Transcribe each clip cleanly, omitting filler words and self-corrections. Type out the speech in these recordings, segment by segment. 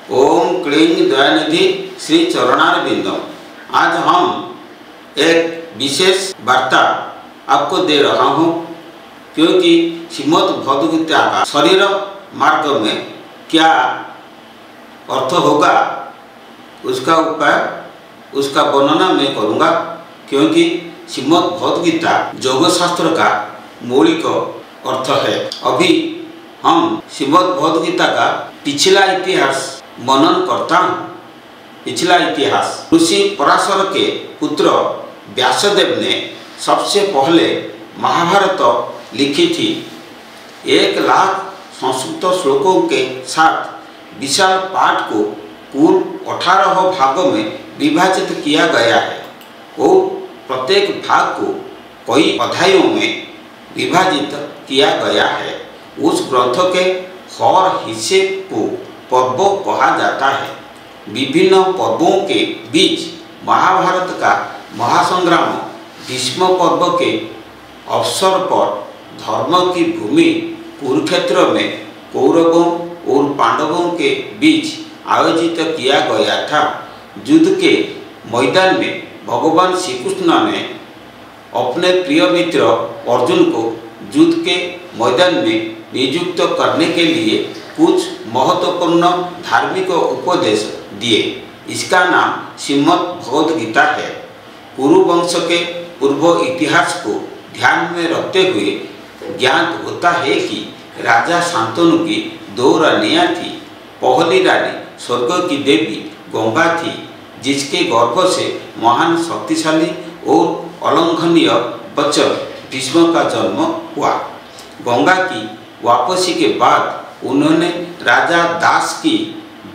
ओम क्लीं दयानिधि श्री चरणारविंदम। आज हम एक विशेष वार्ता आपको दे रहा हूँ, क्योंकि श्रीमद् भगवद गीता का शरीर मार्ग में क्या अर्थ होगा उसका उपाय, उसका वर्णना मैं करूँगा। क्योंकि श्रीमद् भगवद गीता योग शास्त्र का मौलिक अर्थ है। अभी हम श्रीमद् भगवद गीता का पिछला इतिहास मनन करता हूँ। पिछला इतिहास ऋषि पराशर के पुत्र व्यासदेव ने सबसे पहले महाभारत लिखी थी। 1,00,000 संस्कृत श्लोकों के साथ विशाल पाठ को कुल 18 भागों में विभाजित किया गया है और प्रत्येक भाग को कई अध्यायों में विभाजित किया गया है। उस ग्रंथ के हर हिस्से को पर्व कहा जाता है। विभिन्न पर्वों के बीच महाभारत का महासंग्राम भीष्म पर्व के अवसर पर धर्म की भूमि कुरुक्षेत्र में कौरवों और पांडवों के बीच आयोजित किया गया था। युद्ध के मैदान में भगवान श्री कृष्ण ने अपने प्रिय मित्र अर्जुन को युद्ध के मैदान में नियुक्त करने के लिए कुछ महत्वपूर्ण धार्मिक उपदेश दिए। इसका नाम श्रीमद् भगवद गीता है। कुरु वंश के पूर्व इतिहास को ध्यान में रखते हुए ज्ञात होता है कि राजा शांतनु की 2 रानियाँ थी। पहली रानी स्वर्ग की देवी गंगा थी, जिसके गर्भ से महान शक्तिशाली और अलंघनीय बच्चा भीष्म का जन्म हुआ। गंगा की वापसी के बाद उन्होंने राजा दास की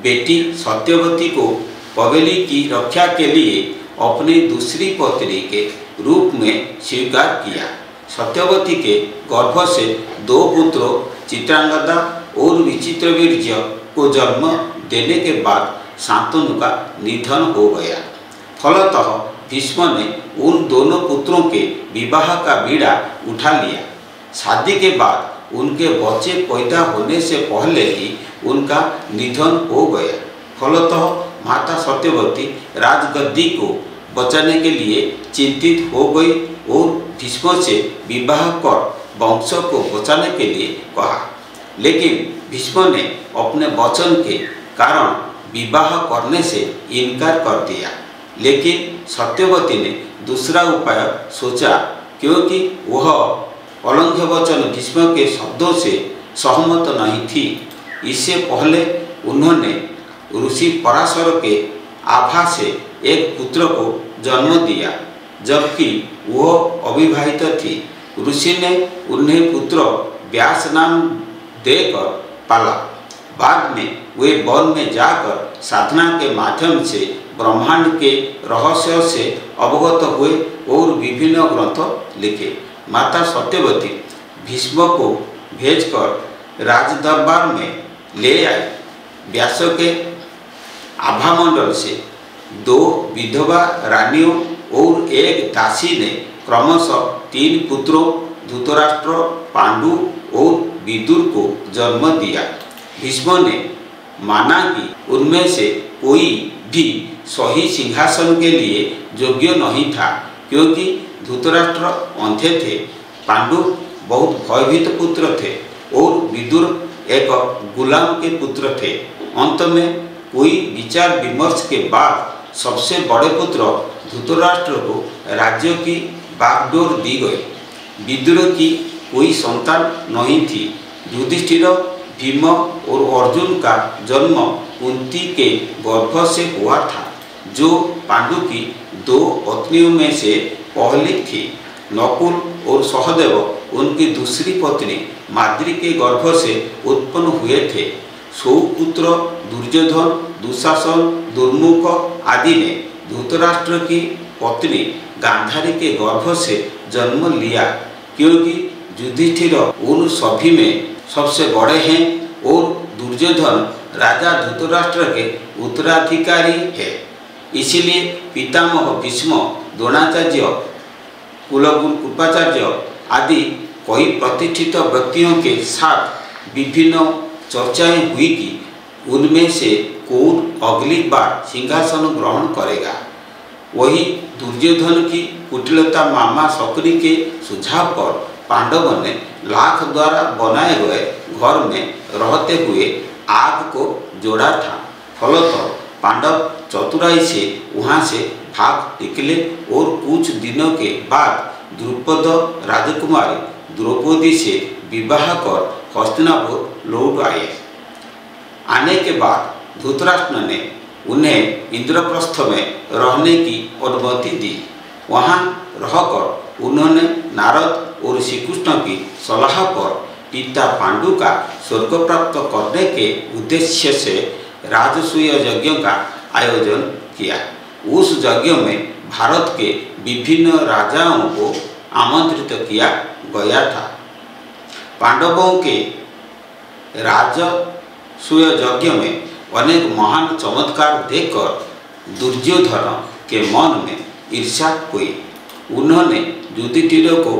बेटी सत्यवती को पवेली की रक्षा के लिए अपनी दूसरी पत्नी के रूप में स्वीकार किया। सत्यवती के गर्भ से 2 पुत्रों चित्रांगदा और विचित्रवीर्य को जन्म देने के बाद शांतनु का निधन हो गया। फलतः भीष्म ने उन दोनों पुत्रों के विवाह का बीड़ा उठा लिया। शादी के बाद उनके बच्चे पैदा होने से पहले ही उनका निधन हो गया। फलतः माता सत्यवती राजगद्दी को बचाने के लिए चिंतित हो गई और भीष्म से विवाह कर वंश को बचाने के लिए कहा। लेकिन भीष्म ने अपने वचन के कारण विवाह करने से इनकार कर दिया। लेकिन सत्यवती ने दूसरा उपाय सोचा, क्योंकि वह अलंघ्य वचन भीष्म के शब्दों से सहमत नहीं थी। इससे पहले उन्होंने ऋषि पराशर के आभा से एक पुत्र को जन्म दिया, जबकि वह अविवाहित थी। ऋषि ने उन्हें पुत्र व्यास नाम देकर पाला। बाद में वे वन में जाकर साधना के माध्यम से ब्रह्मांड के रहस्य से अवगत हुए और विभिन्न ग्रंथ लिखे। माता सत्यवती भीष्म को भेजकर राजदरबार में ले आई। व्यास के आभामंडल से 2 विधवा रानियों और एक दासी ने क्रमशः 3 पुत्रों धृतराष्ट्र, पांडु और विदुर को जन्म दिया। भीष्म ने माना कि उनमें से कोई भी सही सिंहासन के लिए योग्य नहीं था, क्योंकि धृतराष्ट्र अंधे थे, पांडु बहुत भयभीत पुत्र थे और विदुर एक गुलाम के पुत्र थे। अंत में कोई विचार विमर्श के बाद सबसे बड़े पुत्र धृतराष्ट्र को राज्य की बागडोर दी गई। विदुर की कोई संतान नहीं थी। युधिष्ठिर, भीम और अर्जुन का जन्म कुंती के गर्भ से हुआ था, जो पांडु की 2 पत्नियों में से पहली थी। नकुल और सहदेव उनकी दूसरी पत्नी माद्री के गर्भ से उत्पन्न हुए थे। सौपुत्र दुर्योधन, दुशासन, दुर्मुख आदि ने धृतराष्ट्र की पत्नी गांधारी के गर्भ से जन्म लिया, क्योंकि युधिष्ठिर उन सभी में सबसे बड़े हैं और दुर्योधन राजा धृतराष्ट्र के उत्तराधिकारी है। इसीलिए पितामह भीष्म, द्रोणाचार्य, कुलगुरु कृपाचार्य आदि कई प्रतिष्ठित व्यक्तियों के साथ विभिन्न चर्चाएं हुई कि उनमें से कौन अगली बार सिंहासन ग्रहण करेगा। वही दुर्योधन की कुटिलता मामा शकुनी के सुझाव पर पांडवों ने लाख द्वारा बनाए गए घर में रहते हुए आग को जोड़ा था। फलतः पांडव चतुराई से वहाँ से भाग निकले और कुछ दिनों के बाद द्रुपद राजकुमारी द्रौपदी से विवाह कर हस्तिनापुर लौट आए। आने के बाद धृतराष्ट्र ने उन्हें इंद्रप्रस्थ में रहने की अनुमति दी। वहाँ रहकर उन्होंने नारद और श्री कृष्ण की सलाह पर पिता पांडु का स्वर्ग प्राप्त करने के उद्देश्य से राजसूय यज्ञ का आयोजन किया। उस यज्ञ में भारत के विभिन्न राजाओं को आमंत्रित किया गया था। पांडवों के राजसूय यज्ञ में अनेक महान चमत्कार देखकर दुर्योधन के मन में ईर्ष्या हुई। उन्होंने युधिष्ठिर को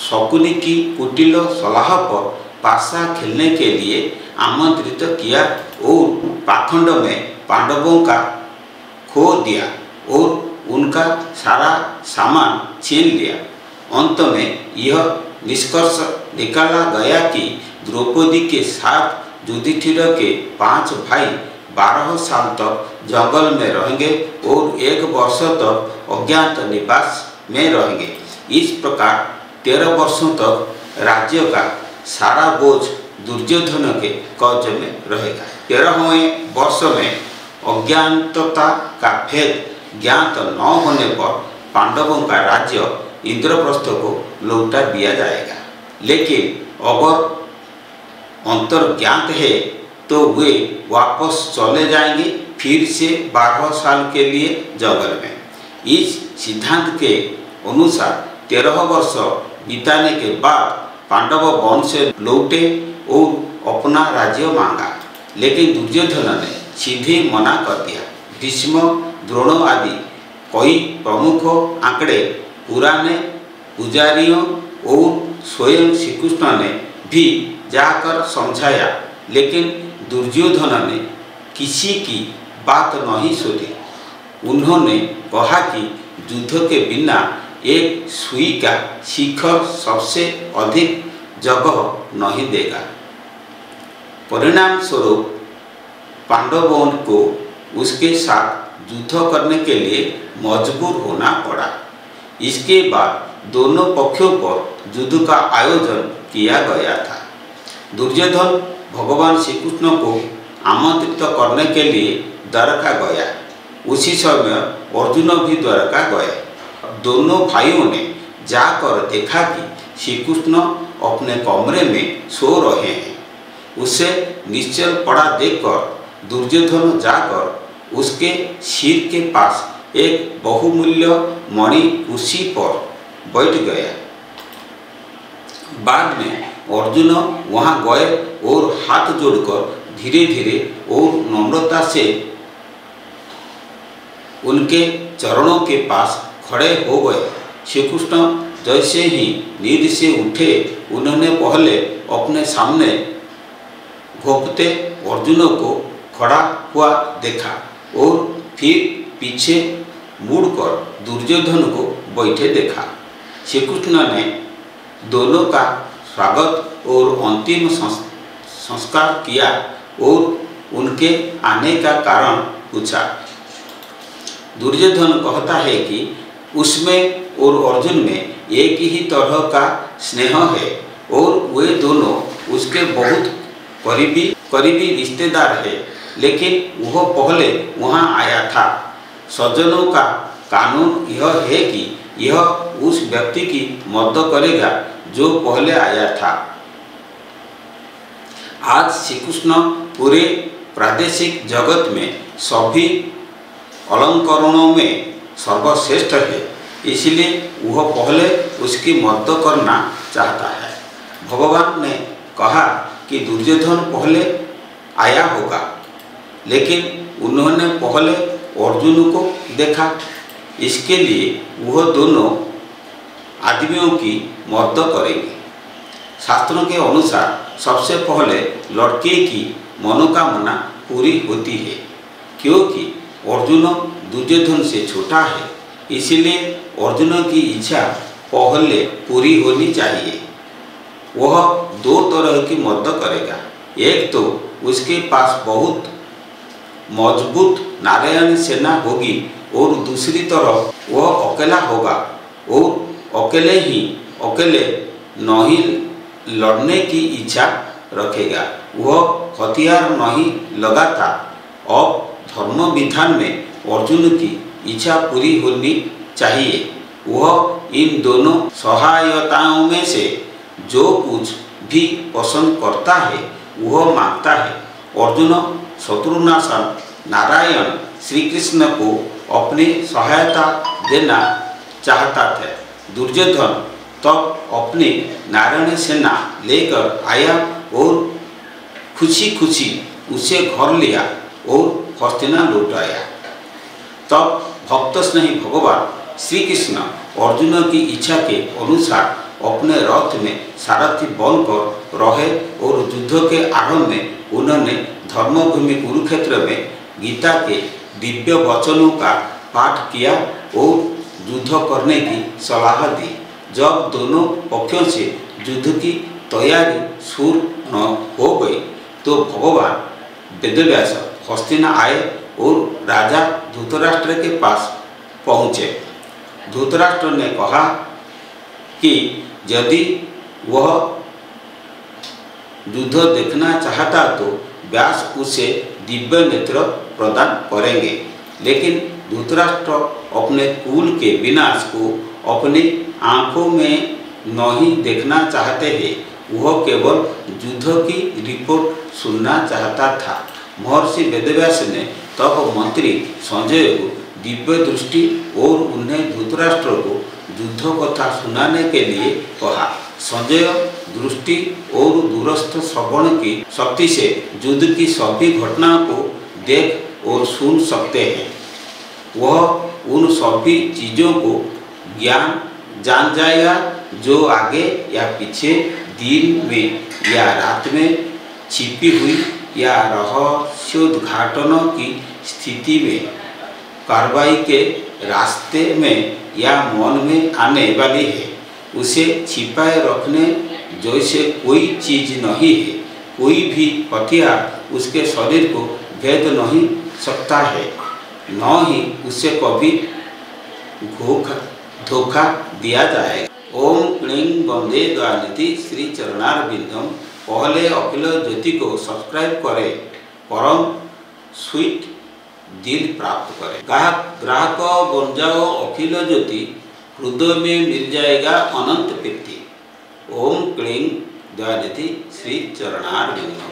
शकुनी की कुटिल सलाह पर पासा खेलने के लिए आमंत्रित किया और पाखंड में पांडवों का खो दिया और उनका सारा सामान छीन लिया। अंत में यह निष्कर्ष निकाला गया कि द्रौपदी के साथ युधिष्ठिर के 5 भाई 12 साल तक जंगल में रहेंगे और 1 वर्ष तक अज्ञात निवास में रहेंगे। इस प्रकार 13 वर्षों तक राज्य का सारा बोझ दुर्योधन के कब्जे में रहेगा। 13वें वर्ष में अज्ञातता का भेद ज्ञात न होने पर पांडवों का राज्य इंद्रप्रस्थ को लौटा दिया जाएगा। लेकिन अगर अंतर्ज्ञात है तो वे वापस चले जाएंगे फिर से 12 साल के लिए जंगल में। इस सिद्धांत के अनुसार 13 वर्ष बिताने के बाद पांडव वन से लौटे और अपना राज्य मांगा, लेकिन दुर्योधन ने सीधे मना कर दिया। भीष्म, द्रोण आदि कई प्रमुख आंकड़े, पुराने पुजारियों और स्वयं श्री कृष्ण ने भी जाकर समझाया, लेकिन दुर्योधन ने किसी की बात नहीं सुनी। उन्होंने कहा कि युद्ध के बिना एक सुई का शिखर सबसे अधिक जगह नहीं देगा। परिणाम स्वरूप पांडवों को उसके साथ युद्ध करने के लिए मजबूर होना पड़ा। इसके बाद दोनों पक्षों पर युद्ध का आयोजन किया गया था। दुर्योधन भगवान श्री कृष्ण को आमंत्रित करने के लिए द्वारका गया। उसी समय अर्जुन भी द्वारका गए। दोनों भाइयों ने जाकर देखा कि श्री कृष्ण अपने कमरे में सो रहे हैं। उसे निश्चल पड़ा देखकर दुर्योधन जाकर उसके सिर के पास एक बहुमूल्य मणि कुर्सी पर बैठ गया। बाद में अर्जुन वहां गए और हाथ जोड़कर धीरे धीरे और नम्रता से उनके चरणों के पास खड़े हो गए। श्री कृष्ण जैसे ही नींद से उठे, उन्होंने पहले अपने सामने घोंपते अर्जुन को खड़ा हुआ देखा और फिर पीछे मुड़कर दुर्योधन को बैठे देखा। श्री कृष्ण ने दोनों का स्वागत और अंतिम संस्कार किया और उनके आने का कारण पूछा। दुर्योधन कहता है कि उसमें और अर्जुन में एक ही तरह का स्नेह है और वे दोनों उसके बहुत करीबी रिश्तेदार है, लेकिन वह पहले वहां आया था। सज्जनों का कानून यह है कि यह उस व्यक्ति की मदद करेगा जो पहले आया था। आज श्री कृष्ण पूरे प्रादेशिक जगत में सभी अलंकरणों में सर्वश्रेष्ठ है, इसलिए वह पहले उसकी मदद करना चाहता है। भगवान ने कहा कि दुर्योधन पहले आया होगा, लेकिन उन्होंने पहले अर्जुन को देखा, इसके लिए वह दोनों आदमियों की मदद करेंगे। शास्त्रों के अनुसार सबसे पहले लड़के की मनोकामना पूरी होती है, क्योंकि अर्जुन दुर्योधन से छोटा है, इसलिए अर्जुन की इच्छा पहले पूरी होनी चाहिए। वह दो तरह की मदद करेगा, एक तो उसके पास बहुत मजबूत नारायण सेना होगी और दूसरी तरफ वह अकेला होगा और अकेले नहीं लड़ने की इच्छा रखेगा। वह हथियार नहीं लगाता। अब धर्म विधान में अर्जुन की इच्छा पूरी होनी चाहिए। वह इन दोनों सहायताओं में से जो कुछ भी पसंद करता है वह मांगता है। अर्जुन शत्रुनाशन नारायण श्री कृष्ण को अपनी सहायता देना चाहता था। दुर्योधन तब अपनी नारायण सेना लेकर आया और खुशी खुशी उसे घर लिया और हस्तिना लौट आया। तब भक्त स्नेही भगवान श्री कृष्ण अर्जुन की इच्छा के अनुसार अपने रथ में सारथी बनकर रहे और युद्ध के आरंभ में उन्होंने धर्मभूमि कुरुक्षेत्र में गीता के दिव्य वचनों का पाठ किया और युद्ध करने की सलाह दी। जब दोनों पक्षों से युद्ध की तैयारी शुरू हो गई तो भगवान वेदव्यास हस्तिना आए और राजा धृतराष्ट्र के पास पहुँचे। धृतराष्ट्र ने कहा कि यदि वह युद्ध देखना चाहता तो व्यास उसे दिव्य नेत्र प्रदान करेंगे, लेकिन धृतराष्ट्र अपने कुल के विनाश को अपनी आंखों में नहीं देखना चाहते हैं। वह केवल युद्ध की रिपोर्ट सुनना चाहता था। महर्षि वेदव्यास ने तब मंत्री संजय को दिव्य दृष्टि और उन्हें धृतराष्ट्र को युद्ध कथा सुनाने के लिए कहा। संजय दृष्टि और दूरस्थ श्रवण की शक्ति से युद्ध की सभी घटनाओं को देख और सुन सकते हैं। वह उन सभी चीज़ों को ज्ञान जान जाएगा जो आगे या पीछे, दिन में या रात में, छिपी हुई या रहस्योद्घाटन की स्थिति में, कार्रवाई के रास्ते में या मन में आने वाली है। उसे छिपाए रखने जैसे कोई चीज़ नहीं है। कोई भी हथियार उसके शरीर को भेद नहीं सकता है, न ही उसे कभी धोखा दिया जाएगा। ओम क्लीं वंदे दयानिधि श्री चरणारविंदम। पहले अखिल ज्योति को सब्सक्राइब करें, परम स्वीट दिल प्राप्त करें। ग्राहक बन जाओ अखिल ज्योति, हृदय में मिल जाएगा अनंत प्रीति। ओम क्लीं दयानिधि श्री चरणारविंदम।